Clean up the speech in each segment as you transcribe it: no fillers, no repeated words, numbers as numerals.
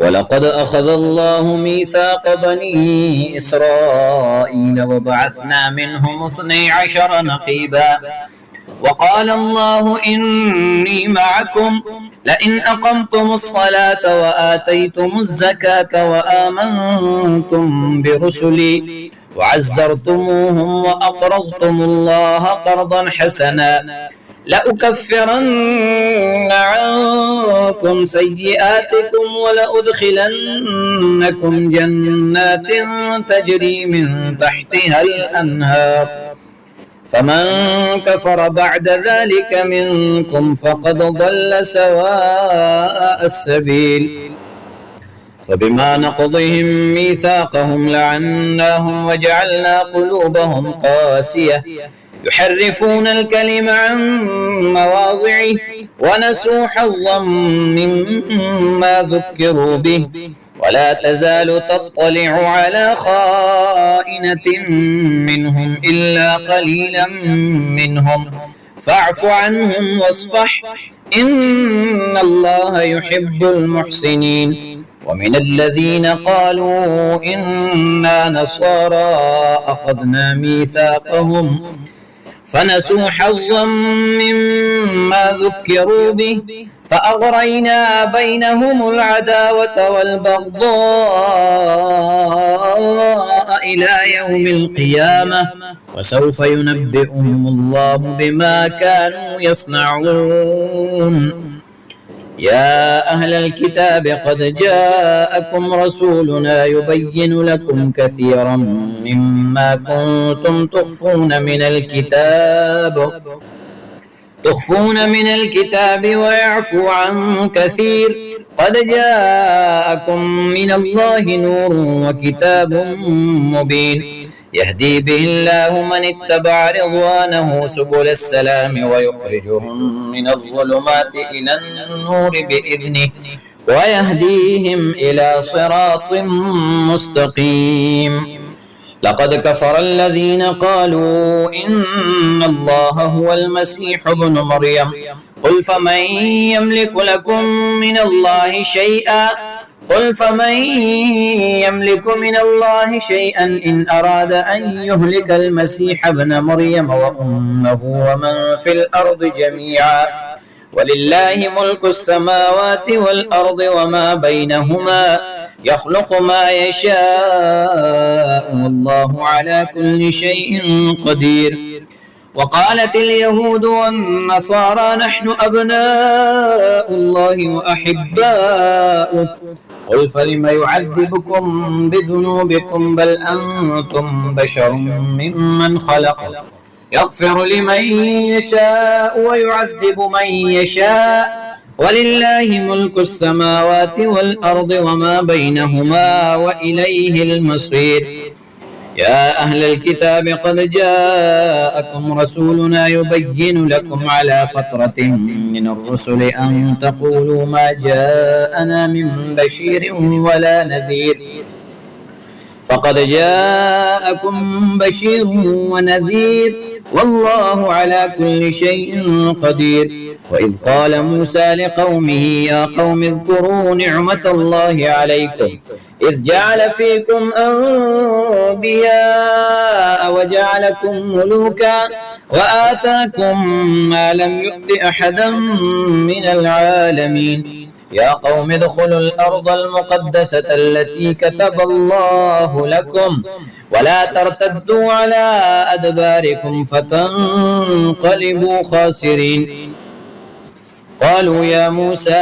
ولقد أخذ الله ميثاق بني إسرائيل وبعثنا منهم 12 نقيبا وقال الله إني معكم لئن أقمتم الصلاة وآتيتم الزكاة وآمنتم برسلي وعزرتموهم وأقرضتم الله قرضا حسنا لأكفرن عنكم سيئاتكم ولأدخلنكم جنات تجري من تحتها الأنهار فمن كفر بعد ذلك منكم فقد ضل سواء السبيل فبما نقضهم ميثاقهم لعناهم وجعلنا قلوبهم قاسية يحرفون الكلم عن مواضعه ونسوا حظا مما ذكروا به ولا تزال تطلع على خائنة منهم إلا قليلا منهم فاعف عنهم واصفح إن الله يحب المحسنين ومن الذين قالوا إنا نصارى أخذنا ميثاقهم فنسوا حظا مما ذكروا به فأغرينا بينهم العداوة والبغضاء إلى يوم القيامة وسوف ينبئهم الله بما كانوا يصنعون يا أهل الكتاب قد جاءكم رسولنا يبين لكم كثيرا مما كنتم تخفون من الكتاب ويعفو عن كثير قد جاءكم من الله نور وكتاب مبين يهدي به الله من اتبع رضوانه سبل السلام ويخرجهم من الظلمات إلى النور بإذنه ويهديهم إلى صراط مستقيم لقد كفر الذين قالوا إن الله هو المسيح ابن مريم قل فمن يملك لكم من الله شيئا إن أراد أن يهلك المسيح ابن مريم وأمه ومن في الأرض جميعا ولله ملك السماوات والأرض وما بينهما يخلق ما يشاء والله على كل شيء قدير وقالت اليهود والنصارى نحن أبناء الله وأحباؤه قل فلم يعذبكم بذنوبكم بل أنتم بشر ممن خلق يغفر لمن يشاء ويعذب من يشاء ولله ملك السماوات والأرض وما بينهما وإليه المصير يا أهل الكتاب قد جاءكم رسولنا يبين لكم على فترة من الرسل أن تقولوا ما جاءنا من بشير ولا نذير فقد جاءكم بشير ونذير والله على كل شيء قدير وإذ قال موسى لقومه يا قوم اذكروا نعمة الله عليكم إذ جعل فيكم أنبياء وجعلكم ملوكا وآتاكم ما لم يؤت أحدا من العالمين يا قوم ادخلوا الأرض المقدسة التي كتب الله لكم ولا ترتدوا على أدباركم فتنقلبوا خاسرين قالوا يا موسى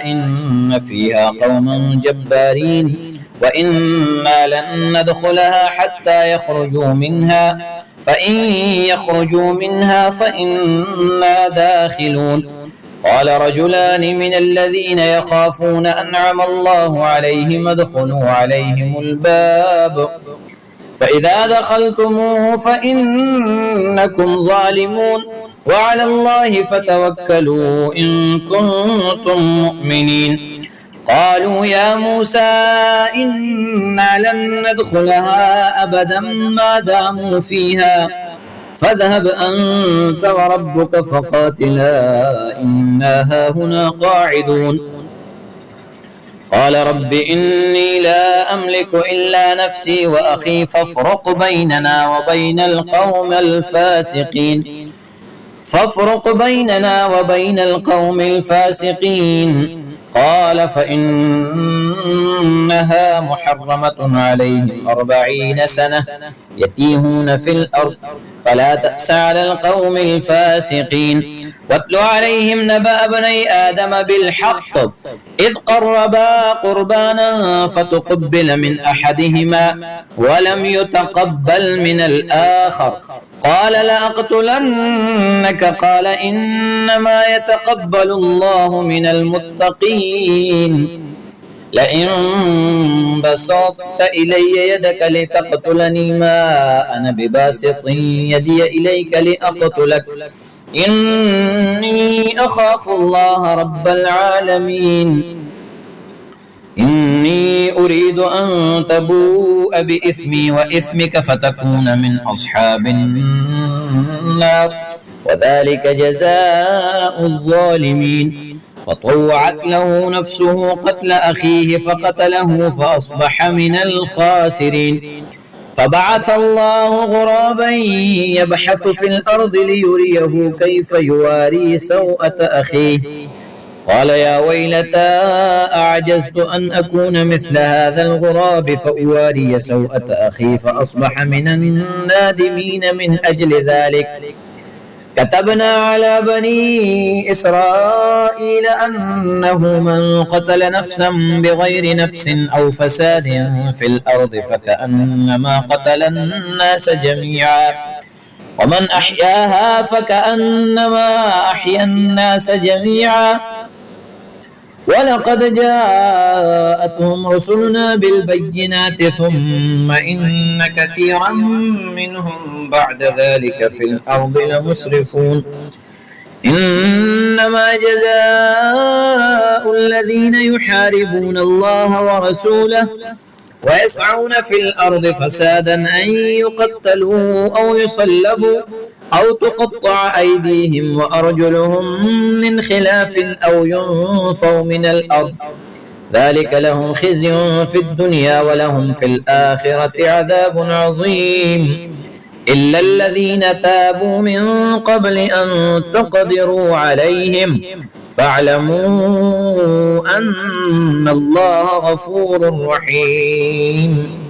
إن فيها قوما جبارين وإنا لن ندخلها حتى يخرجوا منها فإن يخرجوا منها فإنا داخلون قال رجلان من الذين يخافون أنعم الله عليهم ادخلوا عليهم الباب فإذا دخلتموه فإنكم ظالمون وعلى الله فتوكلوا إن كنتم مؤمنين قالوا يا موسى إنا لن ندخلها أبدا ما داموا فيها فاذهب أنت وربك فقاتلا إنا هاهنا قاعدون قال رب إني لا أملك إلا نفسي وأخي فافرق بيننا وبين القوم الفاسقين قال فإنها محرمة عليهم 40 سنة يتيهون في الأرض فلا تأس على القوم الفاسقين واتل عليهم نبأ ابني آدم بالحق إذ قربا قربانا فتقبل من أحدهما ولم يتقبل من الآخر قال لأقتلنك قال إنما يتقبل الله من المتقين لئن بسطت إلي يدك لتقتلني ما أنا بباسط يدي إليك لأقتلك إني أخاف الله رب العالمين إني أريد أن تبوء بإثمي وإثمك فتكون من أصحاب النار وذلك جزاء الظالمين فطوعت له نفسه قتل أخيه فقتله فأصبح من الخاسرين فبعث الله غرابا يبحث في الأرض ليريه كيف يواري سوءة أخيه قال يا ويلتى أعجزت أن أكون مثل هذا الغراب فأواري سوءة أخي فأصبح من النادمين من أجل ذلك كتبنا على بني إسرائيل أنه من قتل نفسا بغير نفس أو فساد في الأرض فكأنما قتل الناس جميعا ومن أحياها فكأنما أحيا الناس جميعا ولقد جاءتهم رسلنا بالبينات ثم إن كثيرا منهم بعد ذلك في الأرض لمسرفون إنما جزاء الذين يحاربون الله ورسوله ويسعون في الأرض فسادا أن يقتلوا أو يصلبوا أو تقطع أيديهم وأرجلهم من خلاف أو ينفوا من الأرض ذلك لهم خزي في الدنيا ولهم في الآخرة عذاب عظيم إلا الذين تابوا من قبل أن تقدروا عليهم فاعلموا أن الله غفور رحيم